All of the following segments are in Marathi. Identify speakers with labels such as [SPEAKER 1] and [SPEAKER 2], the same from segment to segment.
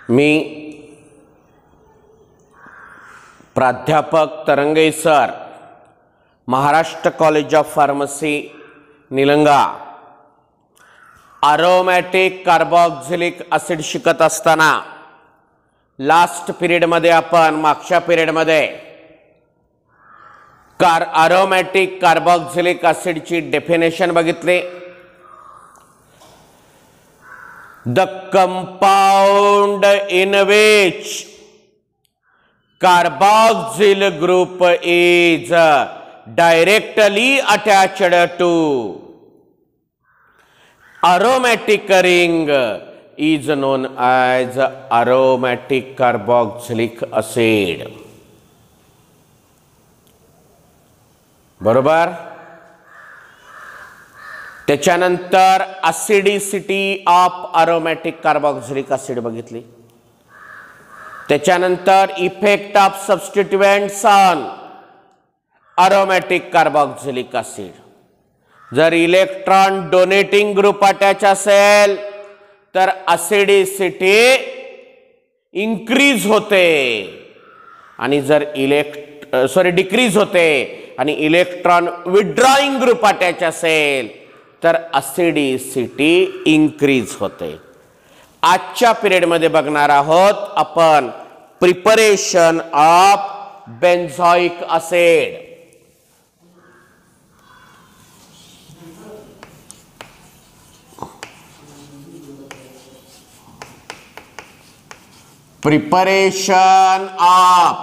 [SPEAKER 1] मी प्राध्यापक तरंगे sir, Maharashtra college of pharmacy Nilanga, aromatic carboxylic acid शिकत असताना लास्ट पिरियडमध्ये आपण मागच्या पिरियडमध्ये अरोमॅटिक कार्बोक्सिलिक ॲसिडची डेफिनेशन बघितली. The compound in which carboxyl group is directly attached to aromatic ring is known as aromatic carboxylic acid. बरोबर. त्याच्यानंतर acidity of aromatic carboxylic acid बघितली. त्याच्यानंतर effect of substituents on aromatic carboxylic acid. जर इलेक्ट्रॉन डोनेटिंग ग्रुप अटॅच असेल तर ॲसिडिसिटी इन्क्रीज होते आणि जर डिक्रीज होते आणि इलेक्ट्रॉन विथड्रॉइंग ग्रुप अटॅच असेल तर ॲसिडिसिटी इन्क्रीज होते. आजच्या पिरियडमध्ये बघणार आहोत आपण preparation of benzoic acid. Preparation of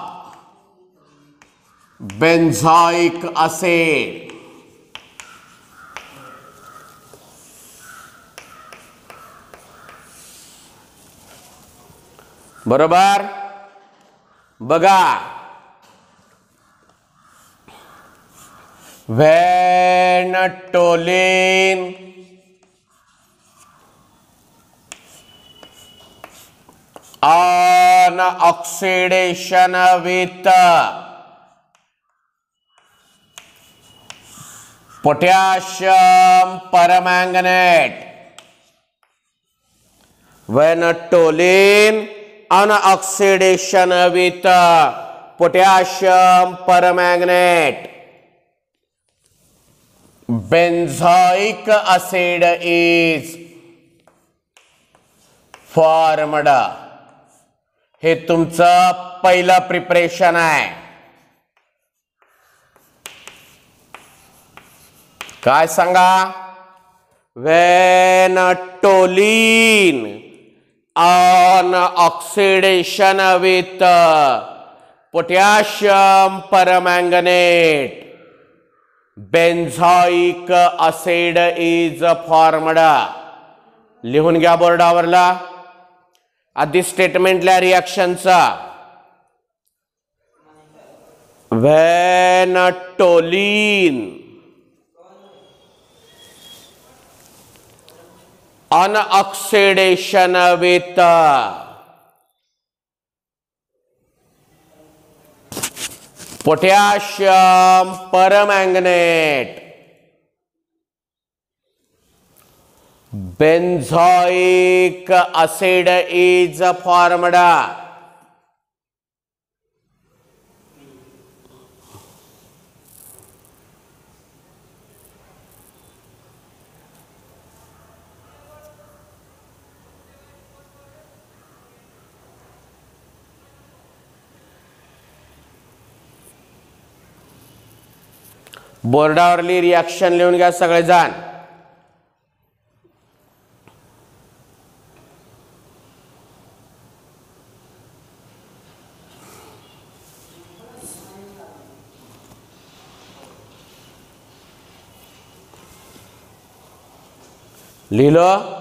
[SPEAKER 1] benzoic acid. बरोबर. बघा, when toluene on oxidation with potassium permanganate, when toluene on oxidation with potassium permanganate, benzoic acid is formed. हे तुमचं पहिलं प्रिपरेशन आहे. काय सांगा? when toluene on oxidation with potassium permanganate, benzoic acid is formed. लिहून घ्या बोर्डावरला. आधी स्टेटमेंटला रिॲक्शनचा. when toluene on oxidation with potassium permanganate, benzoic acid is formed. बोर्डावरली रिॲक्शन लिहून घ्या सगळेजण. लिहिलं.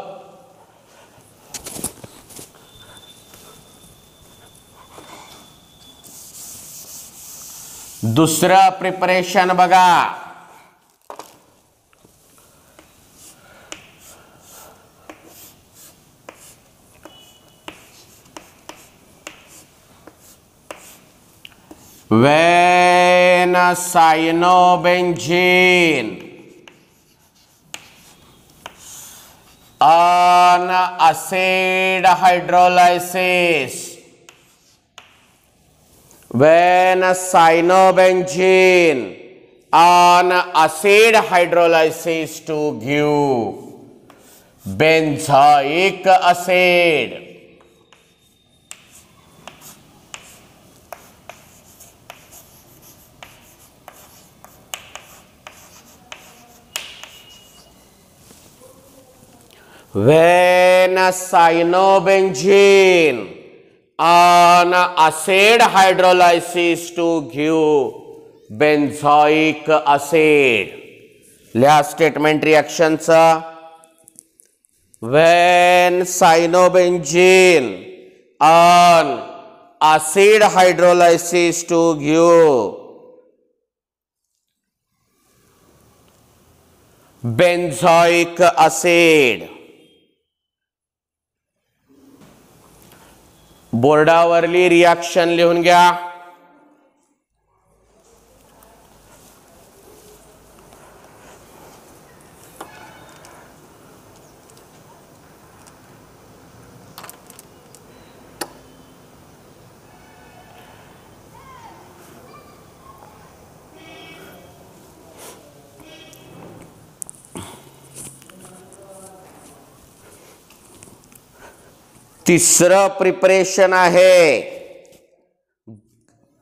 [SPEAKER 1] दुसरं प्रिपरेशन बघा. when cyanobenzene on on acid hydrolysis. When cyanobenzene on acid hydrolysis to give benzoic acid. When cyanobenzene on acid hydrolysis to give benzoic acid. लिहा स्टेटमेंट रिएक्शनचा. When cyanobenzene on acid hydrolysis to give benzoic acid. बोर्डावरली रिएक्शन लिहून घ्या. तिसरं प्रिपरेशन आहे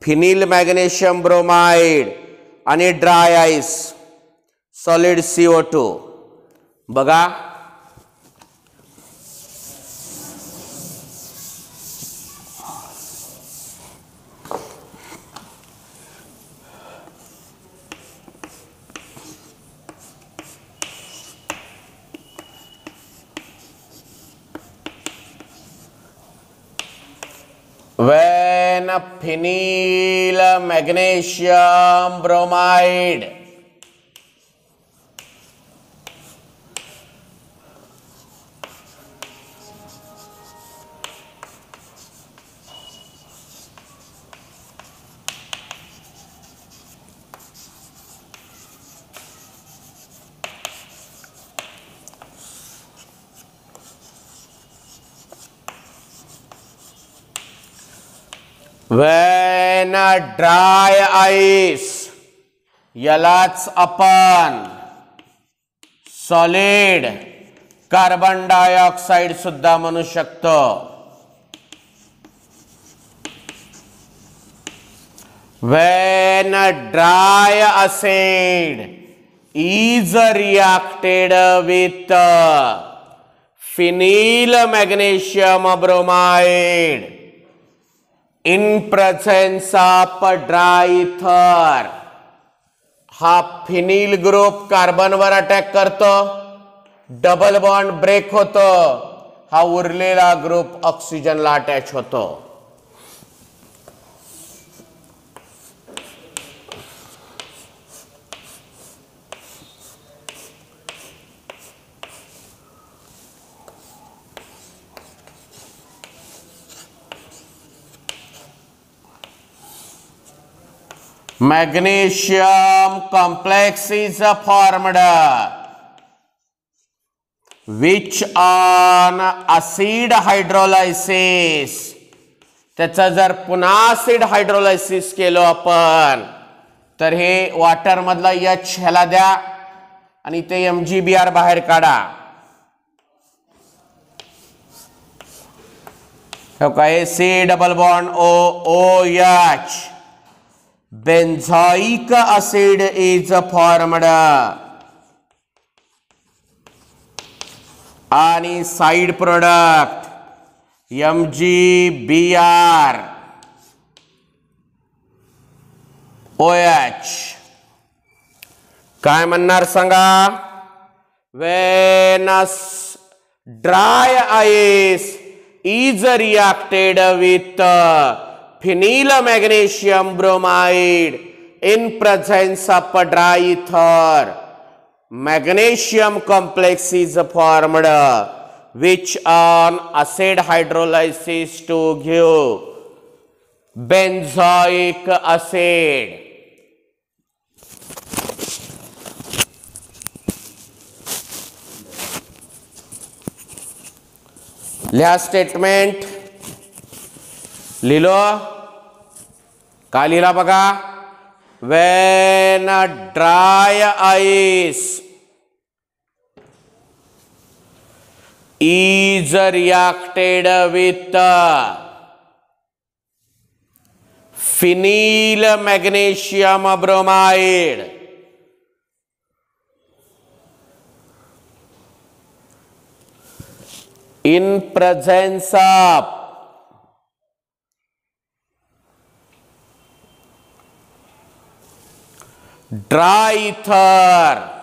[SPEAKER 1] फिनिल मॅग्नेशियम ब्रोमाइड आणि ड्राय आइस सॉलिड CO2. बघा, when phenyl magnesium bromide when dry ice, यालाच आपण सॉलिड कार्बन डायऑक्साइड सुद्धा म्हणू शकतो. when dry acid is reacted with phenyl magnesium bromide in presence of dry ether, हा फिनिल ग्रुप कार्बन वर अटॅक करतो, डबल बॉन्ड ब्रेक होतो, हा उरलेला ग्रुप ऑक्सिजनला अटॅच होतो. Magnesium complex is formed which on acid hydrolysis, त्याचा जर पुन्हा ऍसिड हायड्रोलायसिस केलो आपण तर हे वॉटर मधला H ह्याला द्या आणि ते MgBr बाहेर काढा. हो काय, C double bond OH, benzoic acid is formed आणि साइड प्रोडक्ट MgBr OH. काय म्हणणार सांगा. when dry ice is reacted with phenyl magnesium bromide in presence of dry ether, magnesium complex is formed which on acid hydrolysis to give benzoic acid. लिहा स्टेटमेंट. लिहिलो का लिहिला बघा. when dry ice is reacted with phenyl magnesium bromide in presence of dry ether,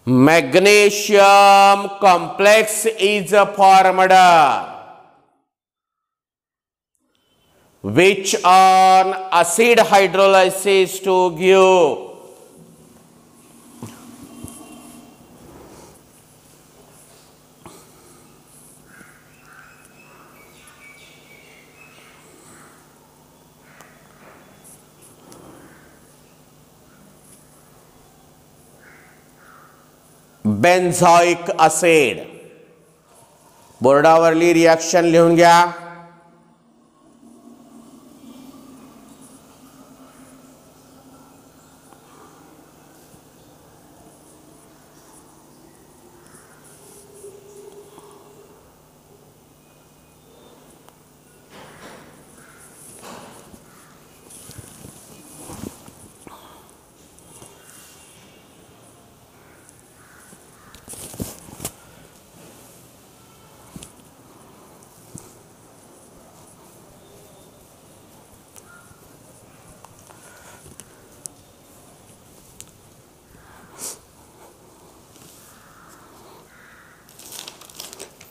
[SPEAKER 1] magnesium complex is formed which on acid hydrolysis to give benzoic acid. बोर्डावरली रिॲक्शन लिहून घ्या.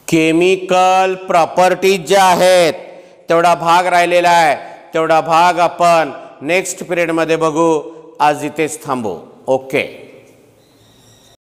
[SPEAKER 1] केमिकल प्रॉपर्टीज ज्या आहेत तेवढा भाग राहिलेला आहे. तेवढा भाग आपण नेक्स्ट पिरियड मध्ये बघू. आज इथेच थांबू. ओके.